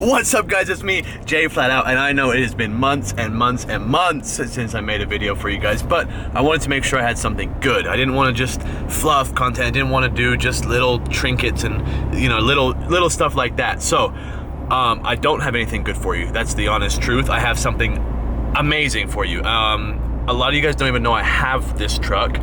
What's up guys, it's me, Jay Flat Out, and I know it has been months and months and months since I made a video for you guys, but I wanted to make sure I had something good. I didn't want to just fluff content, I didn't want to do just little trinkets and, you know, little stuff like that. So, I don't have anything good for you. That's the honest truth. I have something amazing for you. A lot of you guys don't even know I have this truck.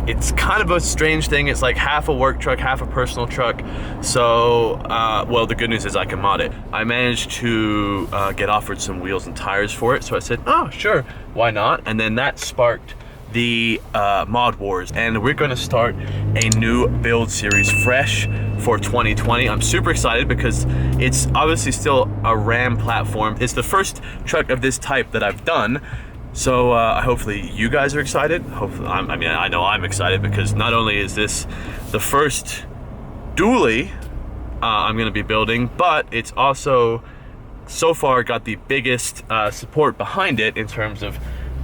It's kind of a strange thing. It's like half a work truck, half a personal truck. So, well, the good news is I can mod it. I managed to get offered some wheels and tires for it. So I said, oh, sure, why not? And then that sparked the mod wars. And we're gonna start a new build series fresh for 2020. I'm super excited because it's obviously still a Ram platform. It's the first truck of this type that I've done. So hopefully you guys are excited. Hopefully, I know I'm excited because not only is this the first dually I'm gonna be building, but it's also so far got the biggest support behind it in terms of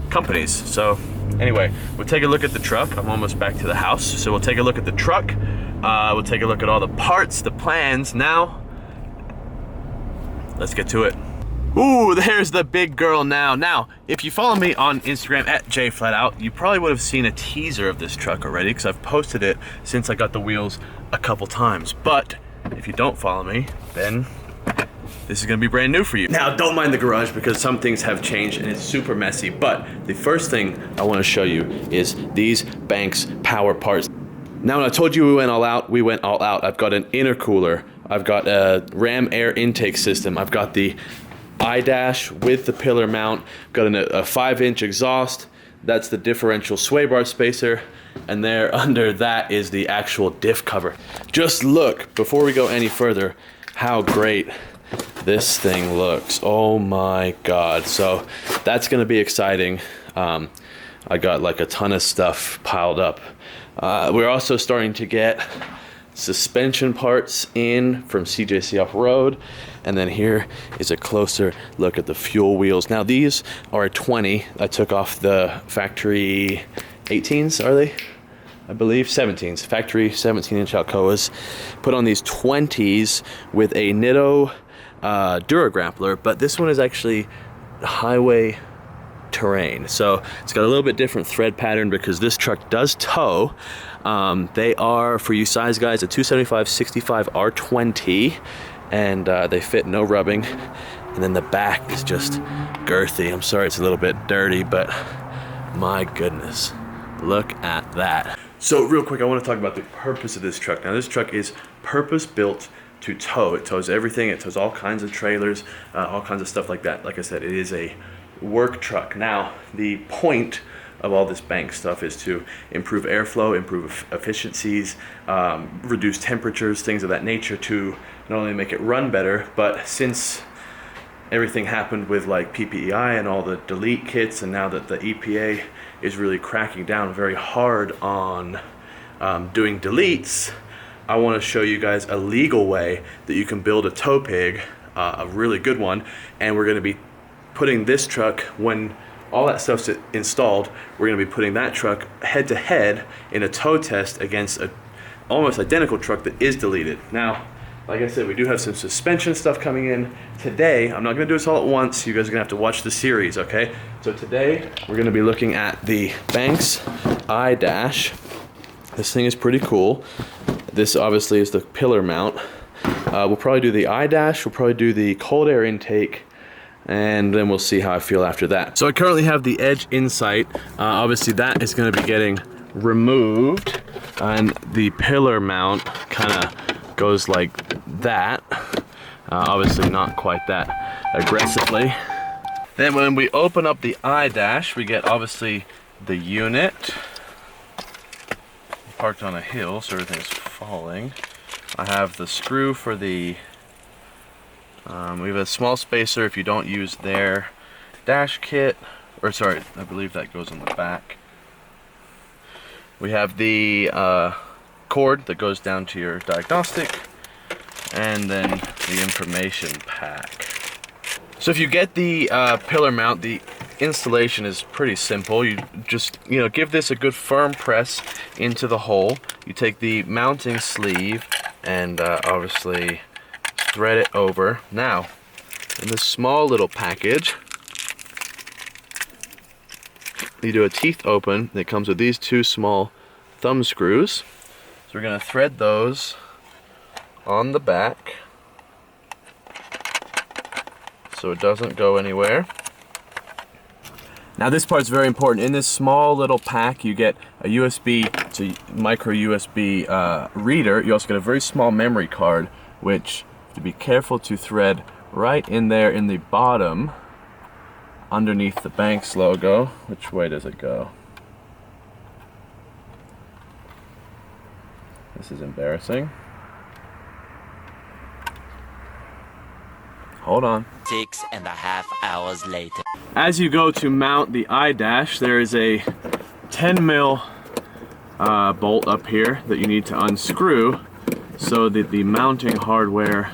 companies. So anyway, we'll take a look at the truck. I'm almost back to the house. So we'll take a look at the truck. We'll take a look at all the parts, the plans. Now, let's get to it. Ooh, there's the big girl now. Now, if you follow me on Instagram at JFlatOut, you probably would have seen a teaser of this truck already because I've posted it since I got the wheels a couple times. But if you don't follow me, then this is gonna be brand new for you. Now, don't mind the garage because some things have changed and it's super messy. But the first thing I wanna show you is these Banks power parts. Now, when I told you we went all out, we went all out. I've got an intercooler. I've got a Ram air intake system. I've got the iDash with the pillar mount, got a 5-inch exhaust. That's the differential sway bar spacer, and there under that is the actual diff cover. Just look, before we go any further, how great this thing looks. Oh my God. So that's gonna be exciting. I got like a ton of stuff piled up. We're also starting to get suspension parts in from CJC Off-Road. And then here is a closer look at the fuel wheels. Now these are 20. I took off the factory 18s, are they? I believe 17s, factory 17-inch Alcoas. Put on these 20s with a Nitto Duragrappler, but this one is actually highway terrain. So it's got a little bit different thread pattern because this truck does tow. They are, for you size guys, a 275/65 R20, and they fit no rubbing. And then the back is just girthy. I'm sorry it's a little bit dirty, but my goodness, look at that. So real quick, I want to talk about the purpose of this truck. Now this truck is purpose built to tow. It tows everything. It tows all kinds of trailers, all kinds of stuff like that. Like I said, it is a work truck. Now, the point of all this Bank stuff is to improve airflow, improve efficiencies, reduce temperatures, things of that nature, to not only make it run better, but since everything happened with like PPEI and all the delete kits, and now that the EPA is really cracking down very hard on doing deletes, I want to show you guys a legal way that you can build a tow pig, a really good one, and we're going to be putting this truck, when all that stuff's installed, we're going to be putting that truck head to head in a tow test against a almost identical truck that is deleted. Now, like I said, we do have some suspension stuff coming in today. I'm not going to do this all at once. You guys are going to have to watch the series, okay? So today we're going to be looking at the Banks iDash. This thing is pretty cool. This obviously is the pillar mount. We'll probably do the iDash. We'll probably do the cold air intake, and then we'll see how I feel after that. So I currently have the Edge Insight. Obviously that is going to be getting removed, and the pillar mount kind of goes like that. Obviously not quite that aggressively. Then when we open up the iDash, we get obviously the unit. Parked on a hill, so everything's falling. I have the screw for the we have a small spacer if you don't use their dash kit, or sorry, I believe that goes on the back. We have the cord that goes down to your diagnostic, and then the information pack. So if you get the pillar mount, the installation is pretty simple. You just, give this a good firm press into the hole. You take the mounting sleeve and obviously thread it over. Now, in this small little package, you do a teeth open that comes with these two small thumb screws. So we're gonna thread those on the back so it doesn't go anywhere. Now this part's very important. In this small little pack, you get a USB to micro USB reader. You also get a very small memory card, which you have to be careful to thread right in there in the bottom, underneath the Banks logo. Which way does it go? This is embarrassing. Hold on. 6.5 hours later. As you go to mount the iDash, there is a 10 mil bolt up here that you need to unscrew so that the mounting hardware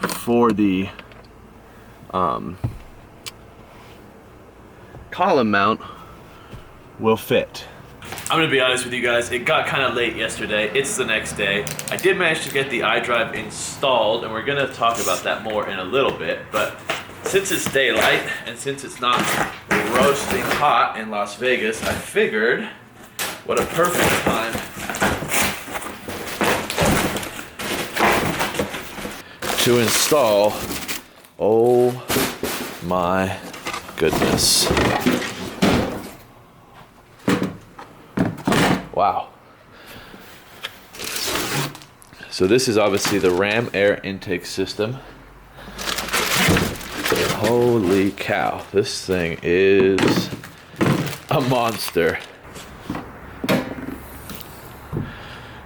for the column mount will fit. I'm gonna be honest with you guys, it got kind of late yesterday. It's the next day. I did manage to get the iDrive installed, and we're gonna talk about that more in a little bit, but since it's daylight and since it's not roasting hot in Las Vegas, I figured what a perfect time to install. Oh my goodness. Wow. So this is obviously the Ram air intake system. Holy cow, this thing is a monster.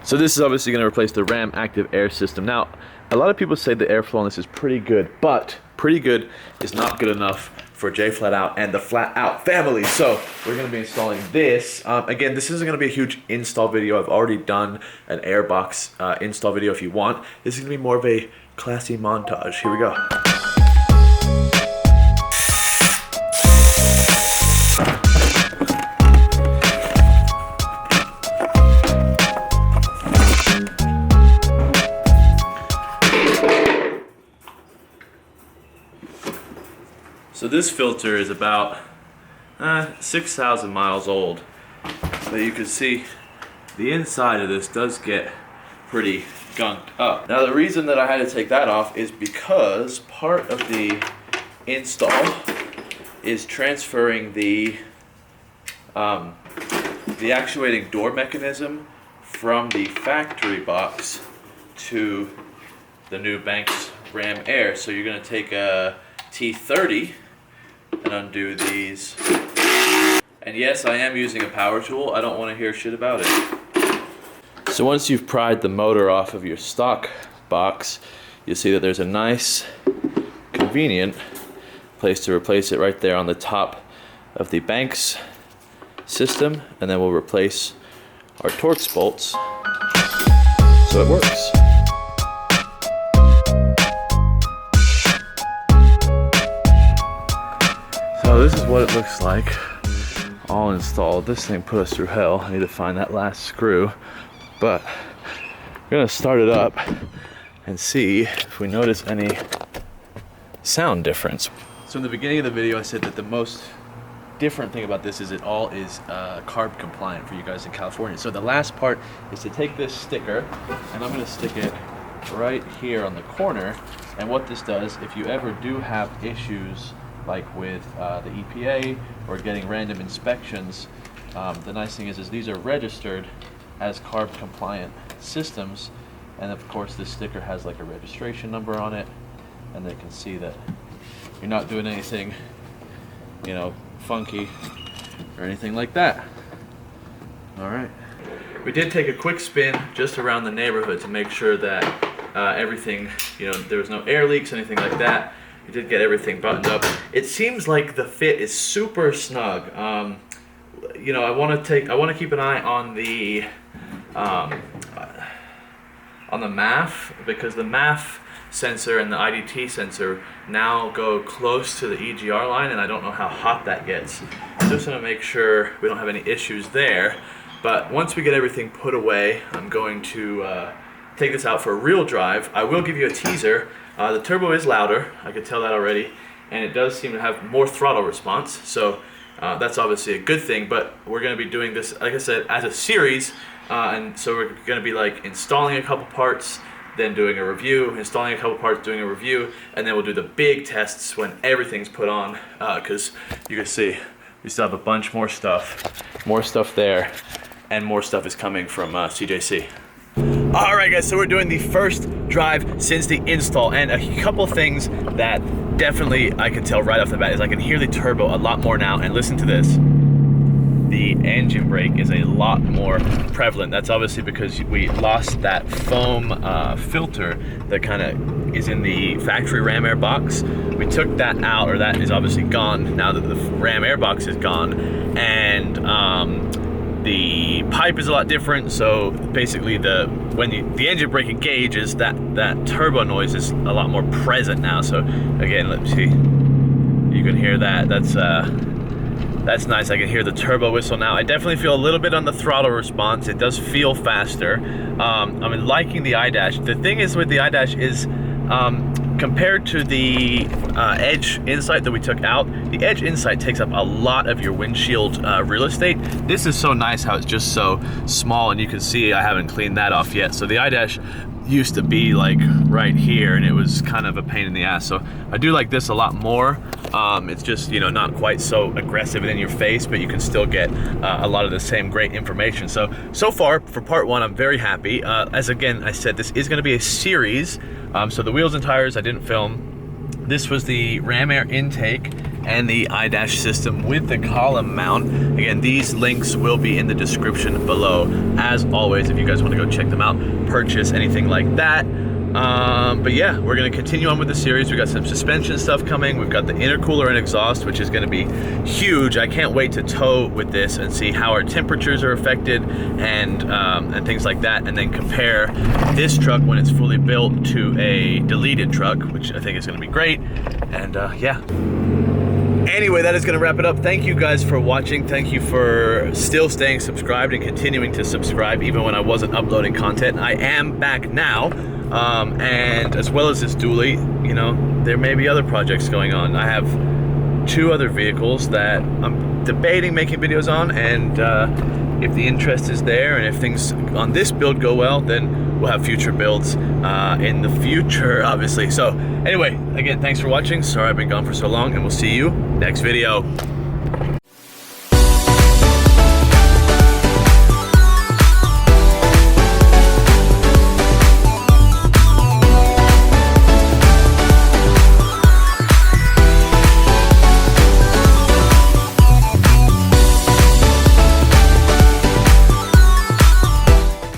So this is obviously going to replace the Ram active air system. Now, a lot of people say the airflow on this is pretty good, but pretty good is not good enough for J Flat Out and the Flat Out family. So we're going to be installing this. Again, this isn't going to be a huge install video. I've already done an airbox install video if you want. This is going to be more of a classy montage. Here we go. So this filter is about 6,000 miles old, but you can see the inside of this does get pretty gunked up. Now the reason that I had to take that off is because part of the install is transferring the actuating door mechanism from the factory box to the new Banks Ram Air. So you're going to take a T30 and undo these. And yes, I am using a power tool. I don't want to hear shit about it. So once you've pried the motor off of your stock box, you'll see that there's a nice, convenient place to replace it right there on the top of the Banks system, and then we'll replace our Torx bolts so it works. So this is what it looks like all installed. This thing put us through hell. I need to find that last screw, but we're gonna start it up and see if we notice any sound difference. So in the beginning of the video I said that the most different thing about this is it all is carb compliant for you guys in California. So the last part is to take this sticker, and I'm gonna stick it right here on the corner. And what this does, if you ever do have issues like with the EPA or getting random inspections, the nice thing is these are registered as carb compliant systems, and of course this sticker has like a registration number on it, and they can see that you're not doing anything, you know, funky or anything like that. All right. We did take a quick spin just around the neighborhood to make sure that everything, you know, there was no air leaks, anything like that. We did get everything buttoned up. It seems like the fit is super snug. You know, I want to keep an eye on the MAF, because the MAF sensor and the IDT sensor now go close to the EGR line, and I don't know how hot that gets. I just want to make sure we don't have any issues there. But once we get everything put away, I'm going to take this out for a real drive. I will give you a teaser. The turbo is louder, I could tell that already, and it does seem to have more throttle response, so that's obviously a good thing. But we're going to be doing this, like I said, as a series, and so we're going to be like installing a couple parts, then doing a review, installing a couple parts, doing a review, and then we'll do the big tests when everything's put on, because you can see we still have a bunch more stuff there, and more stuff is coming from CJC. All right, guys, so we're doing the first drive since the install, and a couple things that definitely I can tell right off the bat is I can hear the turbo a lot more now, and listen to this. The engine brake is a lot more prevalent. That's obviously because we lost that foam filter that kind of is in the factory ram air box. We took that out, or that is obviously gone now that the ram air box is gone, and the pipe is a lot different. So basically when the engine brake engages, that turbo noise is a lot more present now. So again, let's see, you can hear that. That's nice. I can hear the turbo whistle now. I definitely feel a little bit on the throttle response. It does feel faster. I'm liking the iDash. The thing is with the iDash is compared to the Edge Insight that we took out, the Edge Insight takes up a lot of your windshield real estate. This is so nice how it's just so small, and you can see I haven't cleaned that off yet. So the iDash used to be like right here, and it was kind of a pain in the ass. So I do like this a lot more. It's just, you know, not quite so aggressive and in your face, but you can still get a lot of the same great information. So far for part one, I'm very happy. As again, I said, this is gonna be a series. So the wheels and tires I didn't film. This was the ram air intake and the iDash system with the column mount. Again, these links will be in the description below. As always, if you guys want to go check them out, purchase anything like that. But yeah, we're gonna continue on with the series. We got some suspension stuff coming. We've got the intercooler and exhaust, which is gonna be huge. I can't wait to tow with this and see how our temperatures are affected and things like that, and then compare this truck when it's fully built to a deleted truck, which I think is gonna be great. And yeah. Anyway, that is going to wrap it up. Thank you guys for watching. Thank you for still staying subscribed and continuing to subscribe even when I wasn't uploading content. I am back now, and as well as this dually, you know, there may be other projects going on. I have 2 other vehicles that I'm debating making videos on, and if the interest is there and if things on this build go well, then we'll have future builds in the future, obviously. So anyway, again, thanks for watching. Sorry I've been gone for so long, and we'll see you next video.